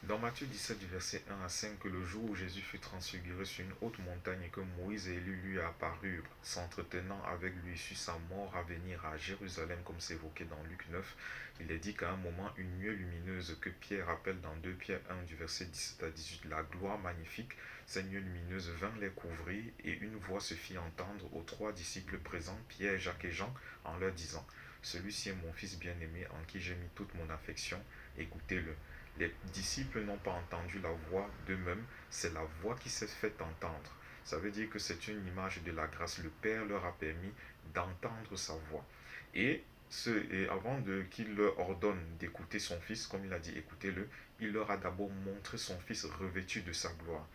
Dans Matthieu 17, du verset 1 à 5, que le jour où Jésus fut transfiguré sur une haute montagne et que Moïse et Élie lui apparurent, s'entretenant avec lui sur sa mort à venir à Jérusalem, comme c'est évoqué dans Luc 9, il est dit qu'à un moment, une nuée lumineuse que Pierre appelle dans 2 Pierre 1, du verset 17 à 18, la gloire magnifique, cette nuée lumineuse vint les couvrir et une voix se fit entendre aux trois disciples présents, Pierre, Jacques et Jean, en leur disant, celui-ci est mon fils bien-aimé en qui j'ai mis toute mon affection, écoutez-le. Les disciples n'ont pas entendu la voix d'eux-mêmes, c'est la voix qui s'est fait entendre. Ça veut dire que c'est une image de la grâce. Le Père leur a permis d'entendre sa voix. Et avant qu'il leur ordonne d'écouter son Fils, comme il a dit, écoutez-le, il leur a d'abord montré son Fils revêtu de sa gloire.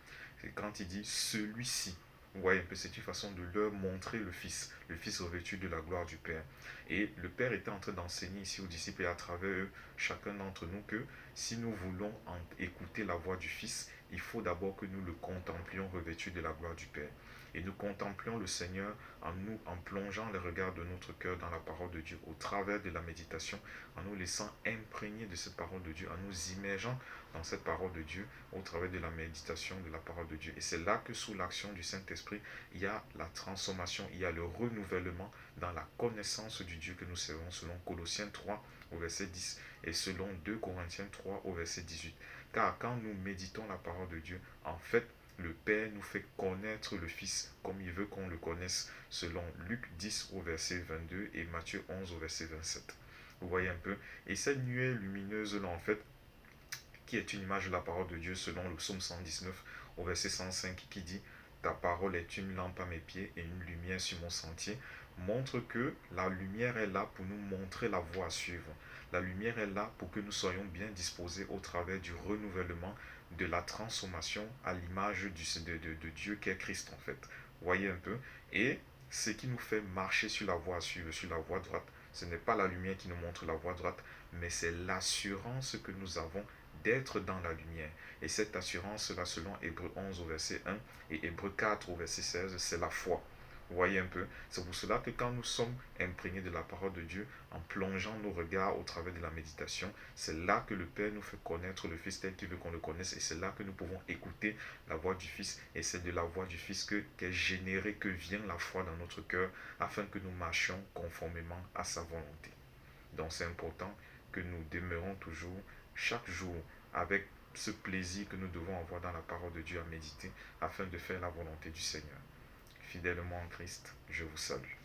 Et quand il dit celui-ci, vous voyez un peu, c'est une façon de leur montrer le Fils revêtu de la gloire du Père. Et le Père était en train d'enseigner ici aux disciples et à travers eux, chacun d'entre nous, que si nous voulons écouter la voix du Fils, il faut d'abord que nous le contemplions revêtu de la gloire du Père. Et nous contemplions le Seigneur en plongeant le regard de notre cœur dans la parole de Dieu, au travers de la méditation, en nous laissant imprégner de cette parole de Dieu, en nous immergeant dans cette parole de Dieu, au travers de la méditation de la parole de Dieu. Et c'est là que sous l'action du Saint-Esprit, il y a la transformation, il y a le renouvellement dans la connaissance du Dieu que nous servons, selon Colossiens 3 au verset 10 et selon 2 Corinthiens 3 au verset 18. Car quand nous méditons la parole de Dieu, en fait, le Père nous fait connaître le Fils comme il veut qu'on le connaisse, selon Luc 10 au verset 22 et Matthieu 11 au verset 27. Vous voyez un peu. Et cette nuée lumineuse-là, en fait, qui est une image de la parole de Dieu, selon le psaume 119 au verset 105, qui dit ta parole est une lampe à mes pieds et une lumière sur mon sentier, montre que la lumière est là pour nous montrer la voie à suivre. La lumière est là pour que nous soyons bien disposés au travers du renouvellement, de la transformation à l'image de Dieu qui est Christ en fait. Vous voyez un peu. Et ce qui nous fait marcher sur la voie à suivre, sur la voie droite, ce n'est pas la lumière qui nous montre la voie droite, mais c'est l'assurance que nous avons d'être dans la lumière. Et cette assurance-là, selon Hébreux 11 au verset 1 et Hébreux 4 au verset 16, c'est la foi. Vous voyez un peu. C'est pour cela que quand nous sommes imprégnés de la parole de Dieu, en plongeant nos regards au travers de la méditation, c'est là que le Père nous fait connaître le Fils tel qu'il veut qu'on le connaisse. Et c'est là que nous pouvons écouter la voix du Fils. Et c'est de la voix du Fils qu'est générée, que vient la foi dans notre cœur, afin que nous marchions conformément à sa volonté. Donc c'est important que nous demeurons toujours, chaque jour, avec ce plaisir que nous devons avoir dans la parole de Dieu à méditer, afin de faire la volonté du Seigneur. Fidèlement en Christ, je vous salue.